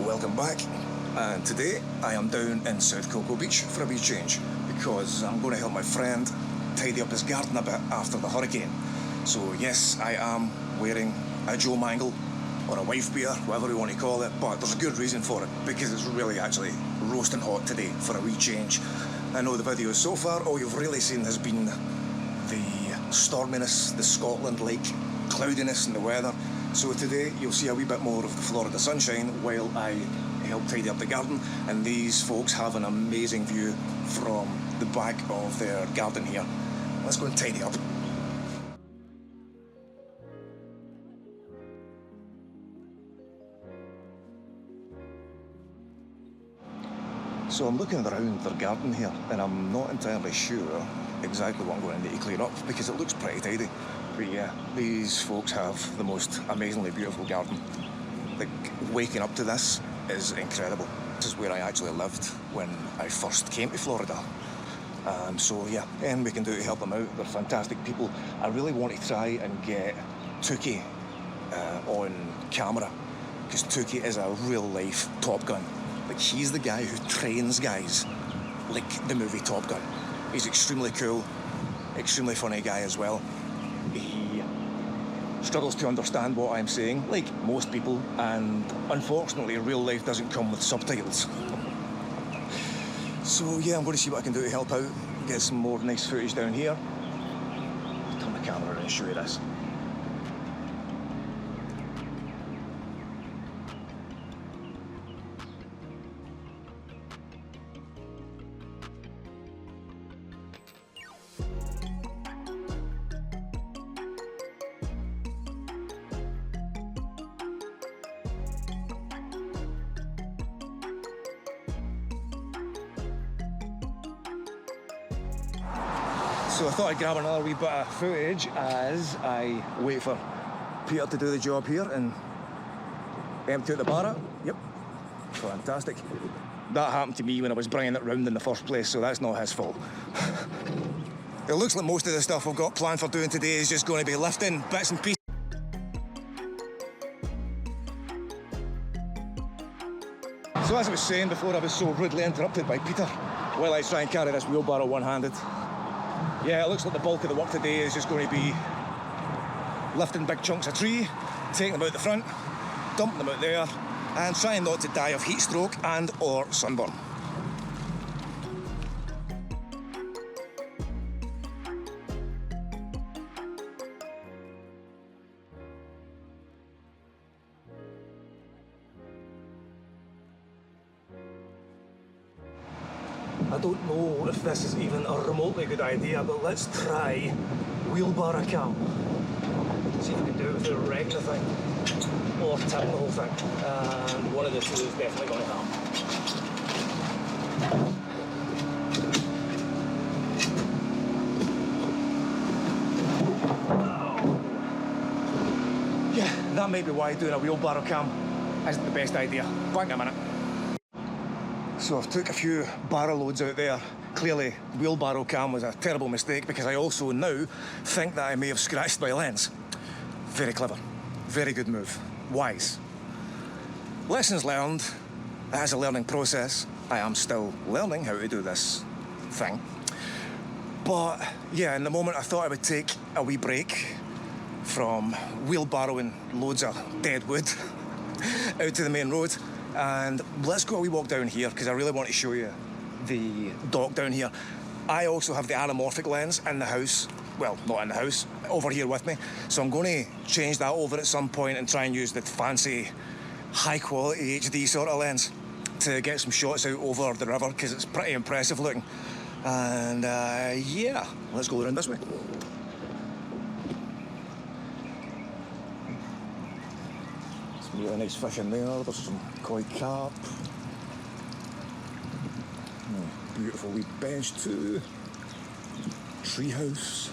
welcome back. And today I am down in South Cocoa Beach for a wee change because I'm going to help my friend tidy up his garden a bit after the hurricane. So yes, I am wearing a Joe Mangle or a wife beater, whatever you want to call it, but there's a good reason for it because it's really actually roasting hot today for a wee change. I know the videos so far, all you've really seen has been the storminess, the Scotland-like cloudiness in the weather. So today you'll see a wee bit more of the Florida sunshine while I help tidy up the garden, and these folks have an amazing view from the back of their garden here. Let's go and tidy up. So I'm looking around their garden here and I'm not entirely sure exactly what I'm going to need to clear up because it looks pretty tidy. But yeah, these folks have the most amazingly beautiful garden. Like, waking up to this is incredible. This is where I actually lived when I first came to Florida. So yeah, anything we can do to help them out. They're fantastic people. I really want to try and get Tukey on camera because Tukey is a real life Top Gun. Like, he's the guy who trains guys like the movie Top Gun. He's extremely cool, extremely funny guy as well. He struggles to understand what I'm saying, like most people, and unfortunately real life doesn't come with subtitles. So yeah, I'm going to see what I can do to help out, get some more nice footage down here. Turn the camera around and show you this. So I thought I'd grab another wee bit of footage as I wait for Peter to do the job here and empty out the barra. Yep, fantastic. That happened to me when I was bringing it round in the first place, so that's not his fault. It looks like most of the stuff I've got planned for doing today is just going to be lifting bits and pieces. So as I was saying before, I was so rudely interrupted by Peter while I try and carry this wheelbarrow one-handed. Yeah, it looks like the bulk of the work today is just going to be lifting big chunks of tree, taking them out the front, dumping them out there, and trying not to die of heat stroke and or sunburn. I don't know if this is even a remotely good idea, but let's try wheelbarrow cam. See if we can do it without wrecking the thing, or tipping the whole thing. And one of the two is definitely going to happen. Yeah, that may be why doing a wheelbarrow cam isn't the best idea. Back in a minute. So I've took a few barrow loads out there. Clearly, wheelbarrow cam was a terrible mistake because I also now think that I may have scratched my lens. Very clever. Very good move. Wise. Lessons learned. It is a learning process. I am still learning how to do this thing. But yeah, in the moment I thought I would take a wee break from wheelbarrowing loads of dead wood out to the main road. And let's go a wee walk down here because I really want to show you the dock down here. I also have the anamorphic lens in the house. Well, not in the house, over here with me. So I'm going to change that over at some point and try and use the fancy high quality HD sort of lens to get some shots out over the river because it's pretty impressive looking. And yeah, let's go around this way. Really nice fish in there. There's some koi carp. Oh, beautiful wee bench too. Treehouse.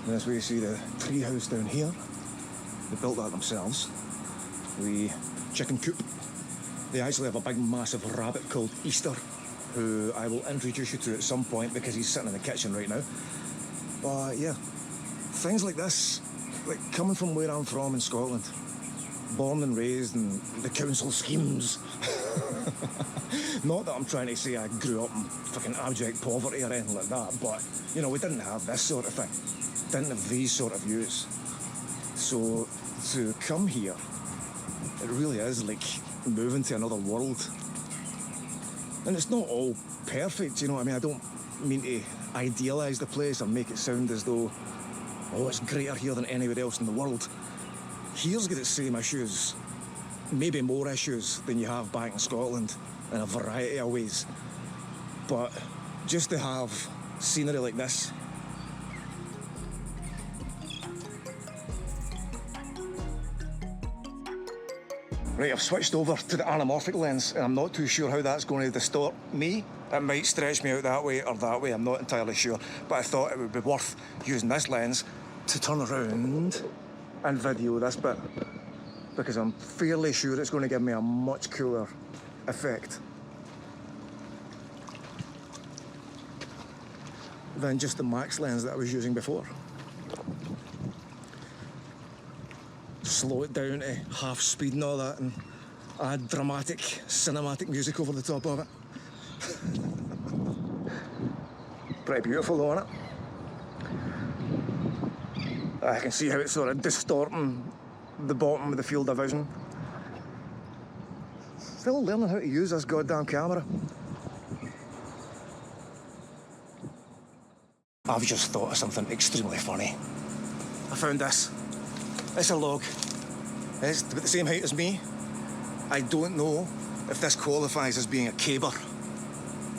And that's where you see the treehouse down here. They built that themselves. The chicken coop. They actually have a big massive rabbit called Easter, who I will introduce you to at some point because he's sitting in the kitchen right now. But yeah, things like this, like coming from where I'm from in Scotland, born and raised in the council schemes. Not that I'm trying to say I grew up in fucking abject poverty or anything like that, but, you know, we didn't have this sort of thing. Didn't have these sort of views. So, to come here, it really is like moving to another world. And it's not all perfect, you know what I mean? I don't mean to idealise the place or make it sound as though, oh, it's greater here than anywhere else in the world. Here's got its same issues, maybe more issues than you have back in Scotland in a variety of ways. But just to have scenery like this, right, I've switched over to the anamorphic lens and I'm not too sure how that's going to distort me. It might stretch me out that way or that way, I'm not entirely sure. But I thought it would be worth using this lens to turn around and video this bit, because I'm fairly sure it's going to give me a much cooler effect than just the max lens that I was using before. Slow it down to half speed and all that and add dramatic, cinematic music over the top of it. Pretty beautiful though, isn't it? I can see how it's sort of distorting the bottom of the field of vision. Still learning how to use this goddamn camera. I've just thought of something extremely funny. I found this. It's a log. It's about the same height as me. I don't know if this qualifies as being a caber,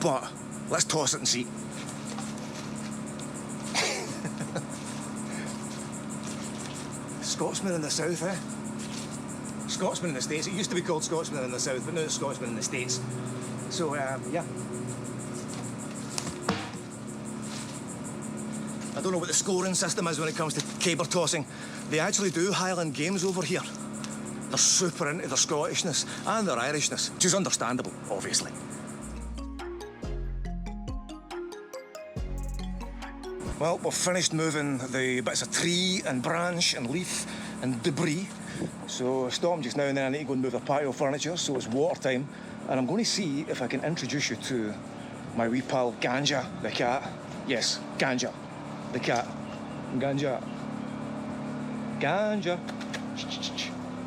but let's toss it and see. Scotsman in the South, eh? Scotsman in the States. It used to be called Scotsman in the South, but now it's Scotsman in the States. So, yeah. I don't know what the scoring system is when it comes to caber tossing. They actually do Highland games over here. They're super into their Scottishness and their Irishness, which is understandable, obviously. Well, we've finished moving the bits of tree and branch and leaf and debris. So stop just now and then. I need to go and move the patio furniture, so it's water time. And I'm going to see if I can introduce you to my wee pal Ganja, the cat. Yes, Ganja, the cat. Ganja. Ganja.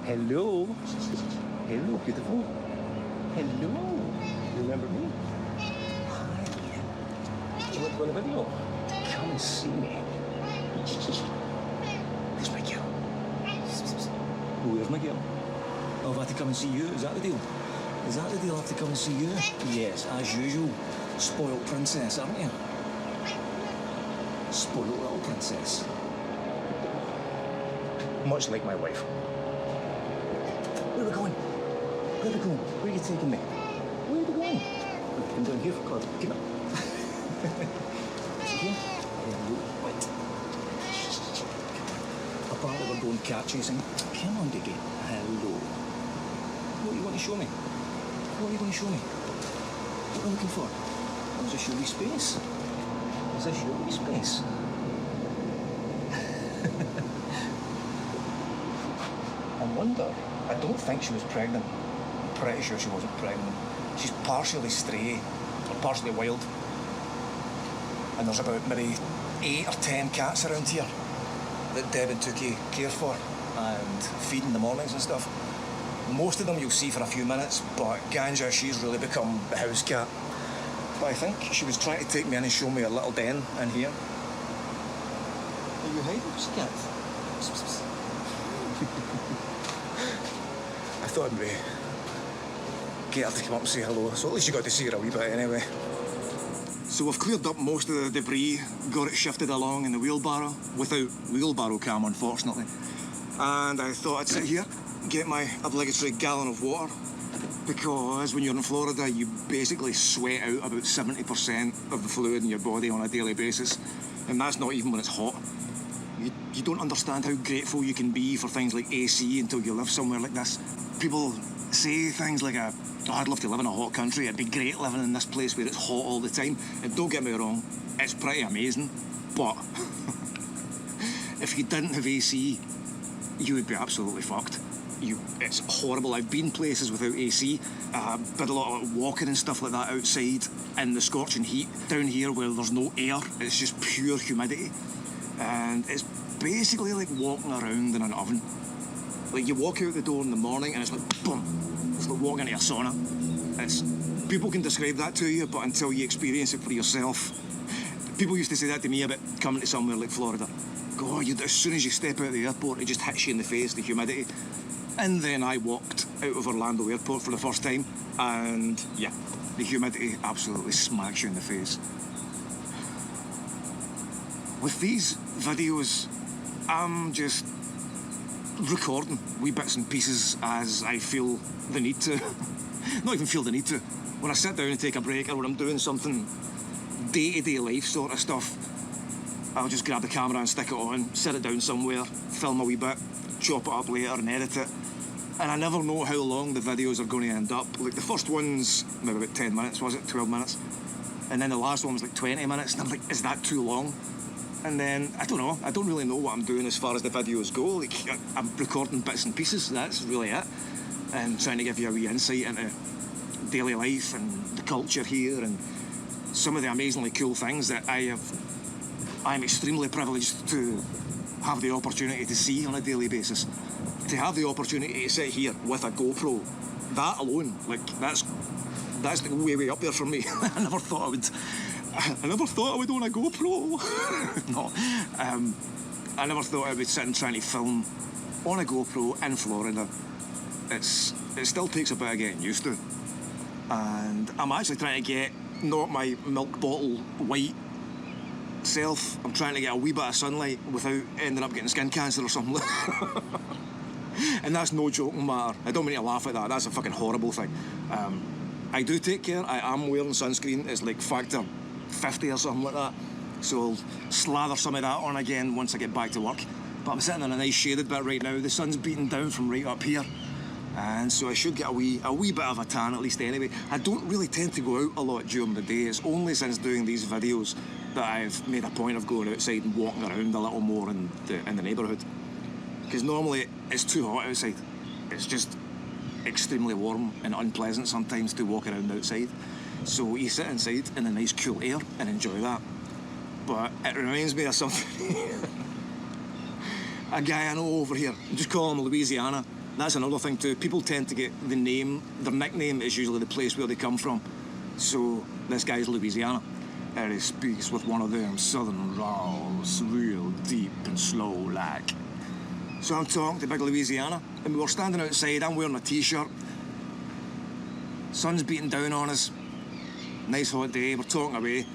Hello. Hello, beautiful. Hello. Remember me? Hi. Do you want to go on a video? Come and see me. There's my girl. Where's my girl? Oh, I've had to come and see you. Is that the deal? Is that the deal? I have to come and see you? Yes, as usual. Spoiled princess, aren't you? Spoiled little princess. Much like my wife. Where are we going? Where are we going? Where are you taking me? Where are we going? I'm down here for God. Come on. See here? Wait. Apparently we're going cat chasing. Come on, Diggy. Hello. What do you want to show me? What are you going to show me? What are we looking for? Is this your wee space? Is this your wee space? I wonder. I don't think she was pregnant. I'm pretty sure she wasn't pregnant. She's partially stray, or partially wild. And there's about maybe 8 or 10 cats around here that Deb and Tookie care for and feed in the mornings and stuff. Most of them you'll see for a few minutes, but Ganja, she's really become the house cat. But I think she was trying to take me in and show me a little den in here. Are you hiding, pussycat? I thought I'd get her to come up and say hello, so at least you got to see her a wee bit anyway. So we've cleared up most of the debris, got it shifted along in the wheelbarrow, without wheelbarrow cam, unfortunately. And I thought I'd sit here, get my obligatory gallon of water, because when you're in Florida, you basically sweat out about 70% of the fluid in your body on a daily basis, and that's not even when it's hot. You don't understand how grateful you can be for things like AC until you live somewhere like this. People say things like, oh, I'd love to live in a hot country, it'd be great living in this place where it's hot all the time. And don't get me wrong, it's pretty amazing, but if you didn't have AC, you would be absolutely fucked. it's horrible. I've been places without AC, did a lot of walking and stuff like that outside in the scorching heat. Down here where there's no air, it's just pure humidity. And it's basically like walking around in an oven. Like you walk out the door in the morning and it's like, boom, it's like walking into a sauna. People can describe that to you, but until you experience it for yourself. People used to say that to me about coming to somewhere like Florida. Go, as soon as you step out of the airport, it just hits you in the face, the humidity. And then I walked out of Orlando Airport for the first time, and yeah, the humidity absolutely smacks you in the face. With these videos, I'm just recording wee bits and pieces as I feel the need to. Not even feel the need to. When I sit down and take a break, or when I'm doing something day-to-day life sort of stuff, I'll just grab the camera and stick it on, set it down somewhere, film a wee bit, chop it up later and edit it. And I never know how long the videos are going to end up. Like the first one's maybe about 10 minutes, was it? 12 minutes. And then the last one was like 20 minutes. And I'm like, is that too long? And then, I don't know. I don't really know what I'm doing as far as the videos go. Like, I'm recording bits and pieces. That's really it. And trying to give you a wee insight into daily life and the culture here and some of the amazingly cool things that I'm extremely privileged to have the opportunity to see on a daily basis. To have the opportunity to sit here with a GoPro, that alone, like that's like way up there for me. I never thought I would own a GoPro. No, I never thought I would sit and trying to film on a GoPro in Florida. It still takes a bit of getting used to, and I'm actually trying to get not my milk bottle white self. I'm trying to get a wee bit of sunlight without ending up getting skin cancer or something. And that's no joking matter. I don't mean to laugh at that. That's a fucking horrible thing. I do take care. I am wearing sunscreen. It's like factor 50 or something like that. So I'll slather some of that on again once I get back to work. But I'm sitting in a nice shaded bit right now. The sun's beating down from right up here. And so I should get a wee bit of a tan at least anyway. I don't really tend to go out a lot during the day. It's only since doing these videos that I've made a point of going outside and walking around a little more in the neighbourhood. Because normally it's too hot outside. It's just extremely warm and unpleasant sometimes to walk around outside. So you sit inside in the nice cool air and enjoy that. But it reminds me of something. A guy I know over here, just call him Louisiana. That's another thing too. People tend to get the name, their nickname is usually the place where they come from. So this guy's Louisiana. And he speaks with one of them southern drawls, real deep and slow like. So I'm talking to big Louisiana, and we were standing outside. I'm wearing a t-shirt. Sun's beating down on us. Nice hot day, we're talking away.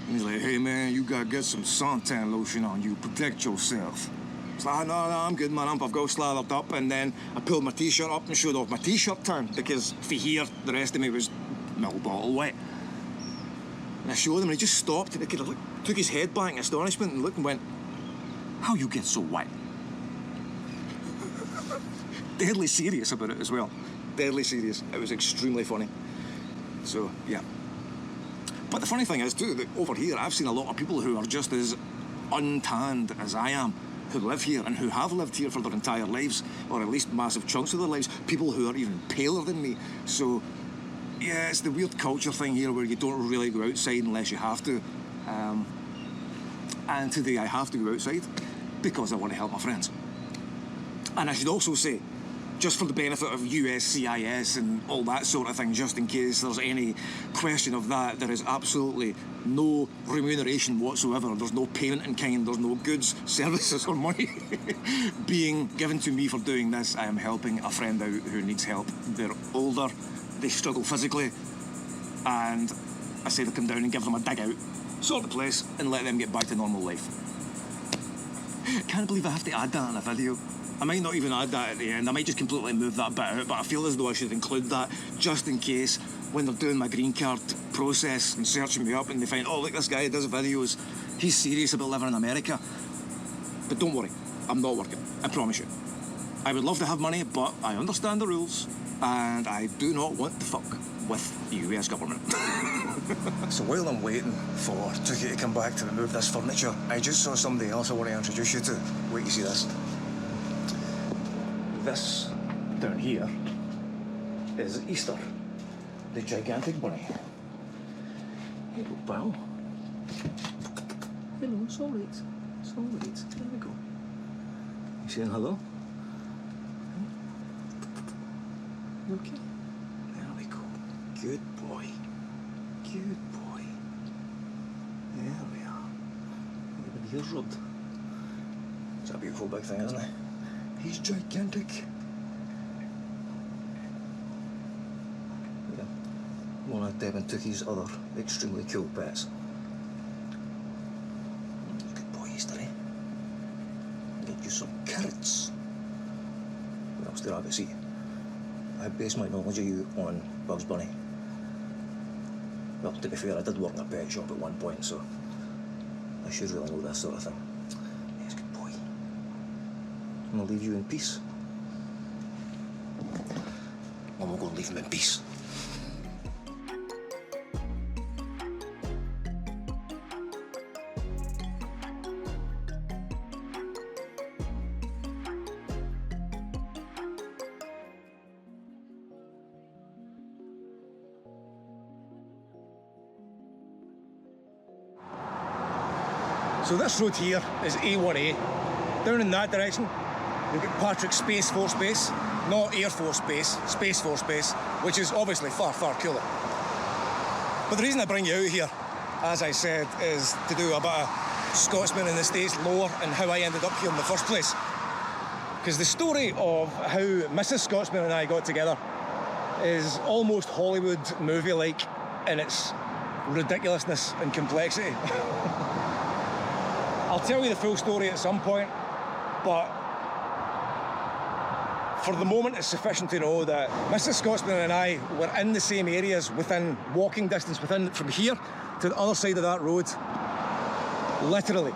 And he's like, hey man, you gotta get some suntan lotion on you, protect yourself. It's like, no, I'm good, man. I've got slathered up, and then I pulled my t-shirt up and showed off my t-shirt turn, because for here, the rest of me was milk bottle wet. And I showed him, and he just stopped, and he kind of took his head back in astonishment and looked and went, how you get so wet? Deadly serious about it as well. Deadly serious. It was extremely funny. So, yeah. But the funny thing is, too, that over here, I've seen a lot of people who are just as untanned as I am, who live here and who have lived here for their entire lives, or at least massive chunks of their lives. People who are even paler than me. So, yeah, it's the weird culture thing here where you don't really go outside unless you have to. And today I have to go outside because I want to help my friends. And I should also say, just for the benefit of USCIS and all that sort of thing, just in case there's any question of that, there is absolutely no remuneration whatsoever. There's no payment in kind. There's no goods, services or money being given to me for doing this. I am helping a friend out who needs help. They're older, they struggle physically, and I say to come down and give them a dig out, sort of place, and let them get back to normal life. Can't believe I have to add that in a video. I might not even add that at the end. I might just completely move that bit out, but I feel as though I should include that just in case when they're doing my green card process and searching me up and they find, oh, look, this guy does videos. He's serious about living in America. But don't worry, I'm not working. I promise you. I would love to have money, but I understand the rules, and I do not want to fuck with the US government. So while I'm waiting for Tuki to come back to remove this furniture, I just saw somebody else I want to introduce you to. Wait, you see this? This down here is Easter, the gigantic bunny. Hello, pal. Hello, it's all right. It's all right. There we go. You saying hello? You okay? There we go. Good boy. Good boy. There we are. Look at the ears rubbed. It's a beautiful big thing, isn't it? He's gigantic. Yeah. One of Devin Tookie's other extremely cool pets. Good boy, Easter, eh? Get you some carrots. What else did I have to see? I base my knowledge of you on Bugs Bunny. Well, to be fair, I did work in a pet shop at one point, so I should really know this sort of thing. Yes, good boy. I'm gonna leave you in peace. And we'll go leave him in peace. So this road here is A1A. Down in that direction, you've got Patrick's Space Force Base, not Air Force Base, Space Force Base, which is obviously far, far cooler. But the reason I bring you out here, as I said, is to do a bit of Scotsman in the States lore and how I ended up here in the first place. Because the story of how Mrs. Scotsman and I got together is almost Hollywood movie-like in its ridiculousness and complexity. I'll tell you the full story at some point, but for the moment it's sufficient to know that Mrs. Scotsman and I were in the same areas within walking distance from here to the other side of that road, literally.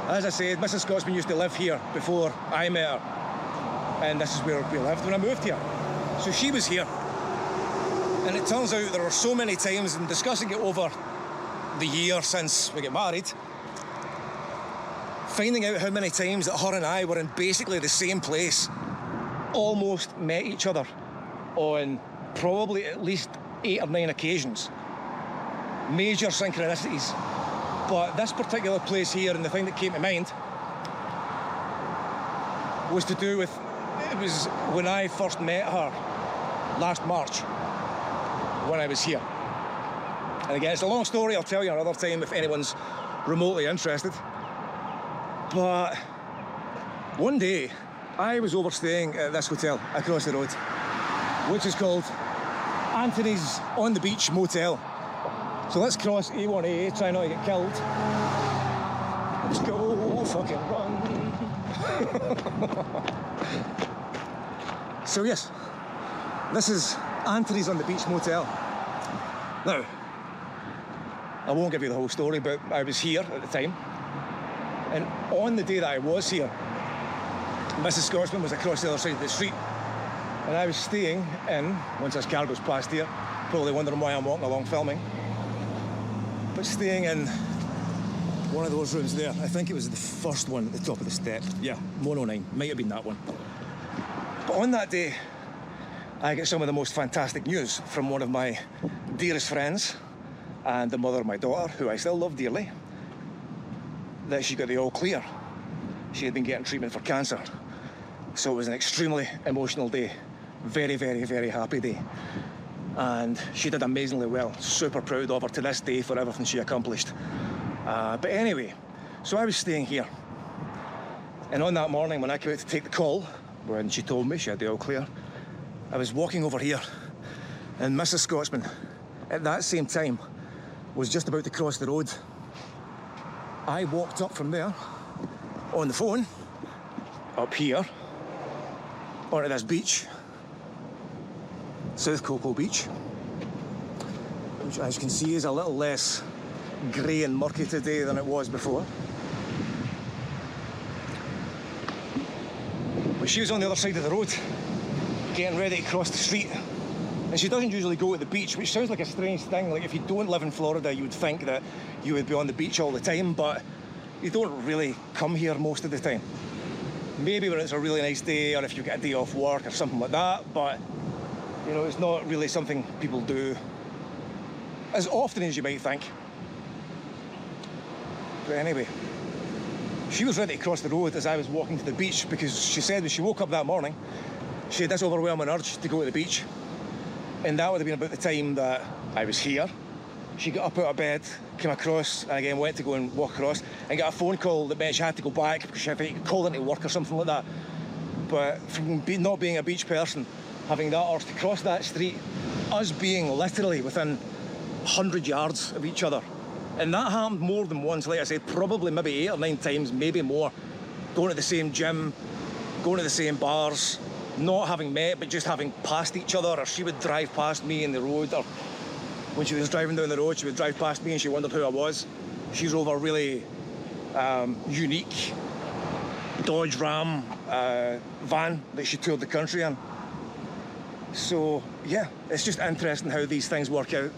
As I said, Mrs. Scotsman used to live here before I met her, and this is where we lived when I moved here. So she was here, and it turns out there were so many times in discussing it over the year since we got married, finding out how many times that her and I were in basically the same place, almost met each other on probably at least 8 or 9 occasions. Major synchronicities. But this particular place here, and the thing that came to mind, was to do with, it was when I first met her last March, when I was here. And again, it's a long story, I'll tell you another time if anyone's remotely interested. But one day, I was overstaying at this hotel across the road, which is called Anthony's On the Beach Motel. So let's cross A1A, try not to get killed. Let's go, fucking run. So yes, this is Anthony's On the Beach Motel. Now, I won't give you the whole story, but I was here at the time. And on the day that I was here, Mrs. Scotsman was across the other side of the street. And I was staying in, once this car goes past here, probably wondering why I'm walking along filming, but staying in one of those rooms there. I think it was the first one at the top of the step. Yeah, 109, might have been that one. But on that day, I get some of the most fantastic news from one of my dearest friends and the mother of my daughter, who I still love dearly, that she got the all clear. She had been getting treatment for cancer. So it was an extremely emotional day. Very, very, very happy day. And she did amazingly well. Super proud of her to this day for everything she accomplished. But anyway, so I was staying here. And on that morning when I came out to take the call, when she told me she had the all clear, I was walking over here, and Mrs. Scotsman, at that same time, was just about to cross the road. I walked up from there, on the phone, up here, onto this beach, South Coco Beach, which as you can see is a little less grey and murky today than it was before. But she was on the other side of the road, getting ready to cross the street. And she doesn't usually go to the beach, which sounds like a strange thing. Like if you don't live in Florida, you would think that you would be on the beach all the time, but you don't really come here most of the time. maybe when it's a really nice day or if you get a day off work or something like that, but you know, it's not really something people do as often as you might think. But anyway, she was ready to cross the road as I was walking to the beach, because she said when she woke up that morning, she had this overwhelming urge to go to the beach. And that would have been about the time that I was here. She got up out of bed, came across, and again went to go and walk across, and got a phone call that meant she had to go back because she had to call into work or something like that. But from not being a beach person, having that urge to cross that street, us being literally within 100 yards of each other, and that happened more than once, like I said, probably maybe 8 or 9 times, maybe more, going to the same gym, going to the same bars, not having met, but just having passed each other, or she would drive past me in the road, or when she was driving down the road, she would drive past me and she wondered who I was. She drove a really unique Dodge Ram van that she toured the country in. So, yeah, it's just interesting how these things work out.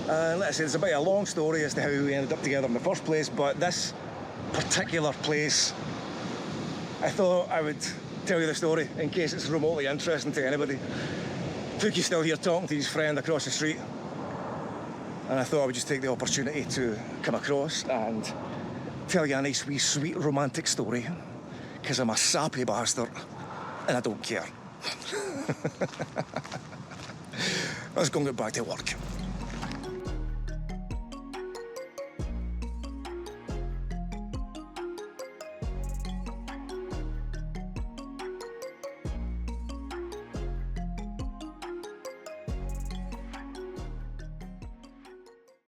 Like I said, it's a bit of a long story as to how we ended up together in the first place, but this particular place, I thought I would tell you the story in case it's remotely interesting to anybody. Tookie's still here talking to his friend across the street, and I thought I would just take the opportunity to come across and tell you a nice wee sweet romantic story, because I'm a sappy bastard and I don't care. Let's go and get back to work.